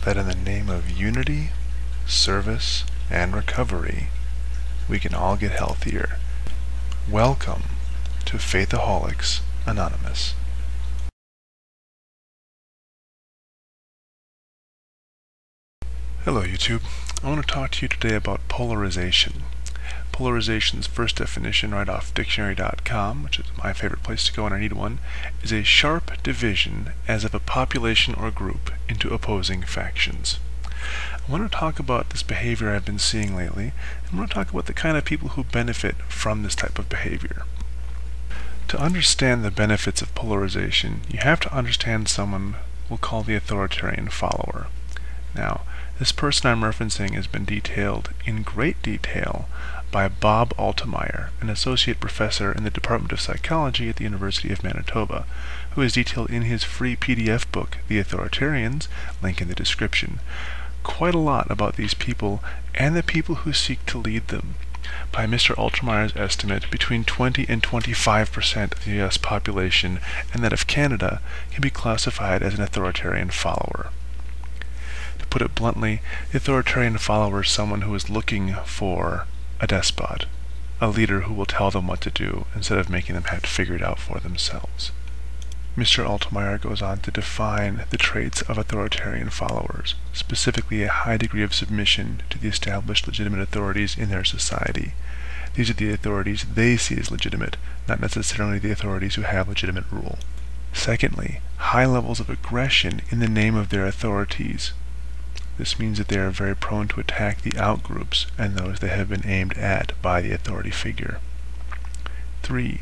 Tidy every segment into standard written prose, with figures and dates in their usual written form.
that in the name of unity, service, and recovery, we can all get healthier. Welcome to Faithaholics Anonymous. Hello YouTube. I want to talk to you today about polarization. Polarization's first definition right off dictionary.com, which is my favorite place to go when I need one, is a sharp division as of a population or group into opposing factions. I want to talk about this behavior I've been seeing lately, and I want to talk about the kind of people who benefit from this type of behavior. To understand the benefits of polarization, you have to understand someone we'll call the authoritarian follower. Now, this person I'm referencing has been detailed in great detail by Bob Altemeyer, an associate professor in the Department of Psychology at the University of Manitoba, who is detailed in his free PDF book, The Authoritarians, link in the description, quite a lot about these people and the people who seek to lead them. By Mr. Altemeyer's estimate, between 20 and 25% of the US population, and that of Canada, can be classified as an authoritarian follower. To put it bluntly, the authoritarian follower is someone who is looking for a despot, a leader who will tell them what to do instead of making them have to figure it out for themselves. Mr. Altemeyer goes on to define the traits of authoritarian followers, specifically a high degree of submission to the established legitimate authorities in their society. These are the authorities they see as legitimate, not necessarily the authorities who have legitimate rule. Secondly, high levels of aggression in the name of their authorities. This means that they are very prone to attack the outgroups and those they have been aimed at by the authority figure. 3.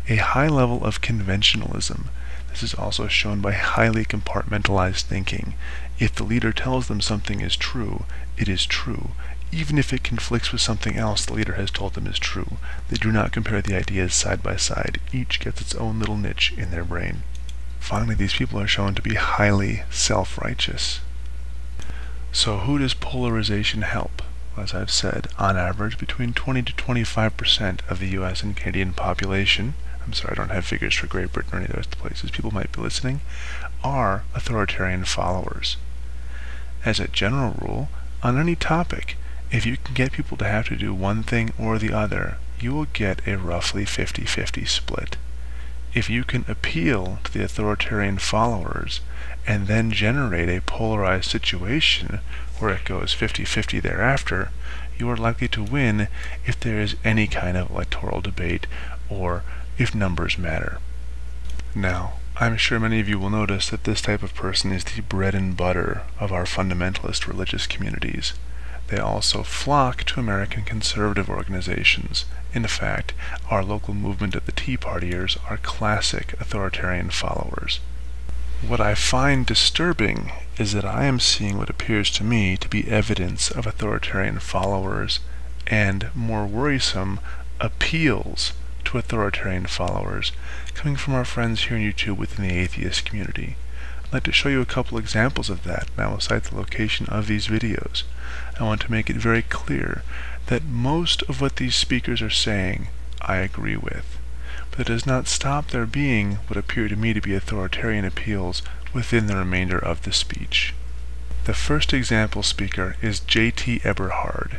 A high level of conventionalism. This is also shown by highly compartmentalized thinking. If the leader tells them something is true, it is true, even if it conflicts with something else the leader has told them is true. They do not compare the ideas side by side. Each gets its own little niche in their brain. Finally, these people are shown to be highly self-righteous. So who does polarization help? As I've said, on average, between 20 to 25% of the US and Canadian population, I'm sorry I don't have figures for Great Britain or any of those places people might be listening, are authoritarian followers. As a general rule, on any topic, if you can get people to have to do one thing or the other, you will get a roughly 50-50 split. If you can appeal to the authoritarian followers and then generate a polarized situation where it goes 50-50 thereafter, you are likely to win if there is any kind of electoral debate or if numbers matter. Now, I'm sure many of you will notice that this type of person is the bread and butter of our fundamentalist religious communities. They also flock to American conservative organizations. In fact, our local movement of the Tea Partiers are classic authoritarian followers. What I find disturbing is that I am seeing what appears to me to be evidence of authoritarian followers and, more worrisome, appeals to authoritarian followers coming from our friends here on YouTube within the atheist community. I'd like to show you a couple examples of that, and I will cite the location of these videos. I want to make it very clear that most of what these speakers are saying I agree with, but it does not stop there being what appear to me to be authoritarian appeals within the remainder of the speech. The first example speaker is J.T. Eberhard.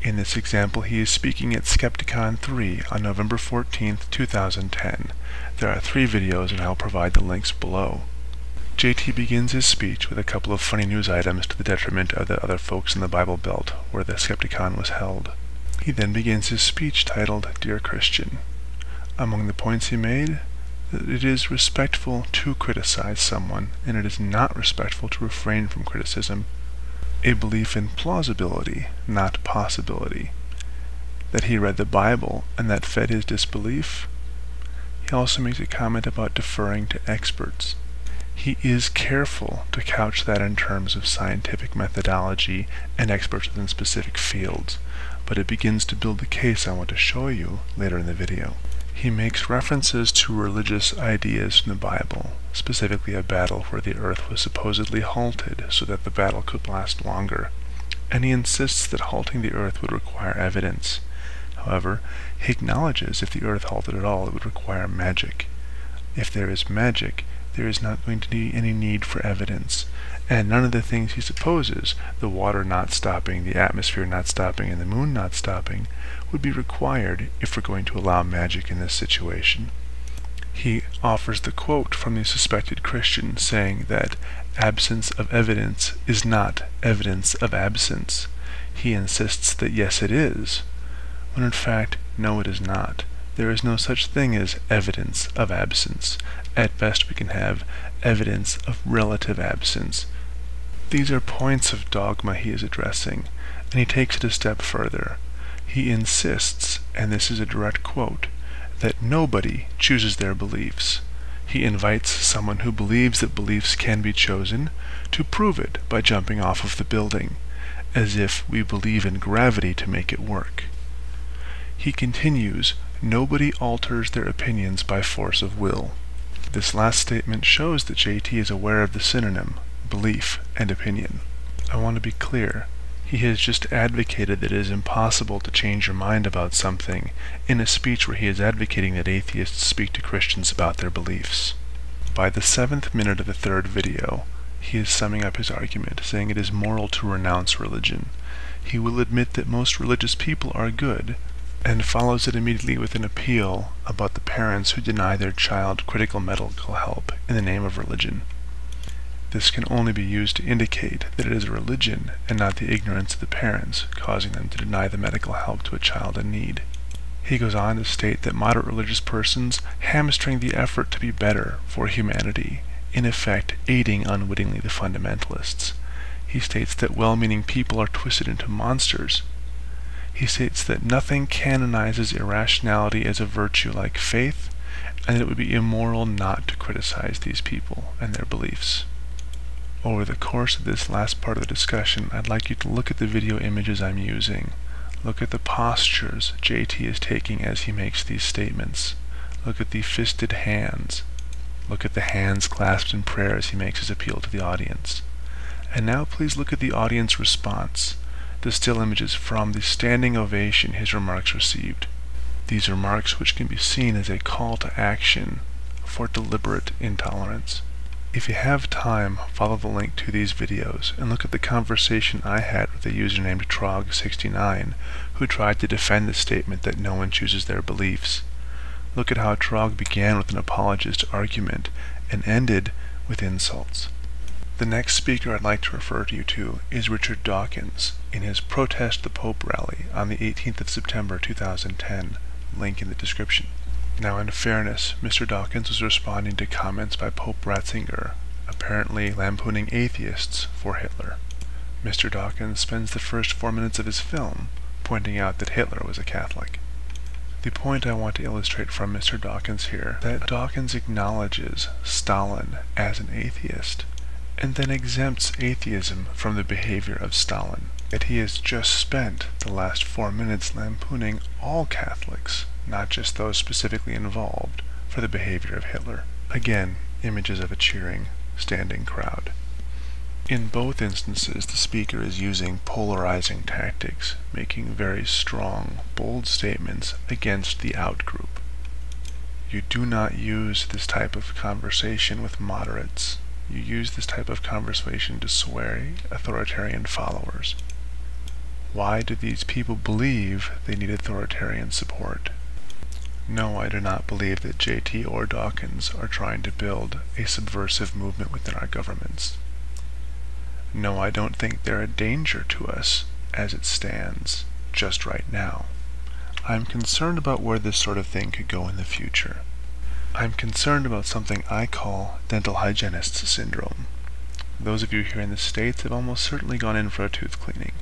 In this example, he is speaking at Skepticon 3 on November 14th, 2010. There are 3 videos and I'll provide the links below. JT begins his speech with a couple of funny news items to the detriment of the other folks in the Bible Belt where the Skepticon was held. He then begins his speech titled, Dear Christian. Among the points he made, that it is respectful to criticize someone, and it is not respectful to refrain from criticism. A belief in plausibility, not possibility. That he read the Bible, and that fed his disbelief. He also makes a comment about deferring to experts. He is careful to couch that in terms of scientific methodology and experts within specific fields, but it begins to build the case I want to show you later in the video. He makes references to religious ideas from the Bible, specifically a battle where the earth was supposedly halted so that the battle could last longer, and he insists that halting the earth would require evidence. However, he acknowledges if the earth halted at all, it would require magic. If there is magic, there is not going to be any need for evidence, and none of the things he supposes, the water not stopping, the atmosphere not stopping, and the moon not stopping, would be required if we're going to allow magic in this situation. He offers the quote from the suspected Christian saying that absence of evidence is not evidence of absence. He insists that yes it is, when in fact no it is not. There is no such thing as evidence of absence. At best we can have evidence of relative absence. These are points of dogma he is addressing, and he takes it a step further. He insists, and this is a direct quote, that nobody chooses their beliefs. He invites someone who believes that beliefs can be chosen to prove it by jumping off of the building, as if we believe in gravity to make it work. He continues, nobody alters their opinions by force of will. This last statement shows that JT is aware of the synonym, belief and opinion. I want to be clear. He has just advocated that it is impossible to change your mind about something in a speech where he is advocating that atheists speak to Christians about their beliefs. By the 7th minute of the 3rd video, he is summing up his argument, saying it is moral to renounce religion. He will admit that most religious people are good, and follows it immediately with an appeal about the parents who deny their child critical medical help in the name of religion. This can only be used to indicate that it is a religion and not the ignorance of the parents causing them to deny the medical help to a child in need. He goes on to state that moderate religious persons hamstring the effort to be better for humanity, in effect aiding unwittingly the fundamentalists. He states that well-meaning people are twisted into monsters. He states that nothing canonizes irrationality as a virtue like faith, and that it would be immoral not to criticize these people and their beliefs. Over the course of this last part of the discussion, I'd like you to look at the video images I'm using. Look at the postures JT is taking as he makes these statements. Look at the fisted hands. Look at the hands clasped in prayer as he makes his appeal to the audience. And now please look at the audience response, the still images from the standing ovation his remarks received. These remarks which can be seen as a call to action for deliberate intolerance. If you have time, follow the link to these videos and look at the conversation I had with a user named Trog69 who tried to defend the statement that no one chooses their beliefs. Look at how Trog began with an apologist argument and ended with insults. The next speaker I'd like to refer you to is Richard Dawkins in his Protest the Pope rally on the 18th of September 2010, link in the description. Now, in fairness, Mr. Dawkins was responding to comments by Pope Ratzinger, apparently lampooning atheists for Hitler. Mr. Dawkins spends the first 4 minutes of his film pointing out that Hitler was a Catholic. The point I want to illustrate from Mr. Dawkins here, that Dawkins acknowledges Stalin as an atheist, and then exempts atheism from the behavior of Stalin. That he has just spent the last 4 minutes lampooning all Catholics, not just those specifically involved, for the behavior of Hitler. Again, images of a cheering, standing crowd. In both instances, the speaker is using polarizing tactics, making very strong, bold statements against the out-group. You do not use this type of conversation with moderates. You use this type of conversation to sway authoritarian followers. Why do these people believe they need authoritarian support? No, I do not believe that JT or Dawkins are trying to build a subversive movement within our governments. No, I don't think they're a danger to us as it stands just right now. I'm concerned about where this sort of thing could go in the future. I'm concerned about something I call dental hygienist syndrome. Those of you here in the States have almost certainly gone in for a tooth cleaning,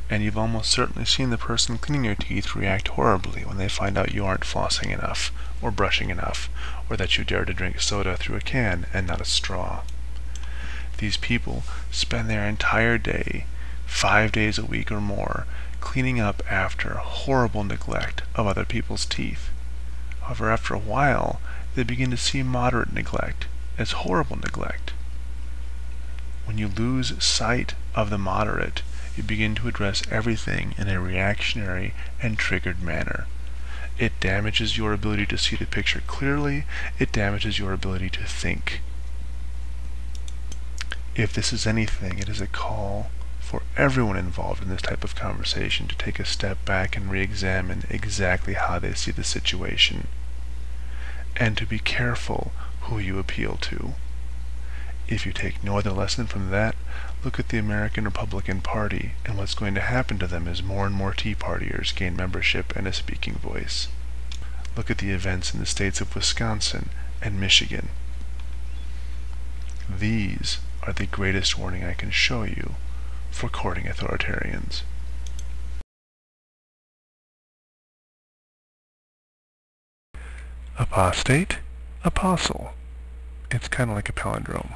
and you've almost certainly seen the person cleaning your teeth react horribly when they find out you aren't flossing enough, or brushing enough, or that you dare to drink soda through a can and not a straw. These people spend their entire day, 5 days a week or more, cleaning up after horrible neglect of other people's teeth. However, after a while, they begin to see moderate neglect as horrible neglect. When you lose sight of the moderate, you begin to address everything in a reactionary and triggered manner. It damages your ability to see the picture clearly, it damages your ability to think. If this is anything, it is a call for everyone involved in this type of conversation to take a step back and re-examine exactly how they see the situation, and to be careful who you appeal to. If you take no other lesson from that, look at the American Republican Party and what's going to happen to them as more and more Tea Partiers gain membership and a speaking voice. Look at the events in the states of Wisconsin and Michigan. These are the greatest warning I can show you for courting authoritarians. Apostate, apostle. It's kind of like a palindrome.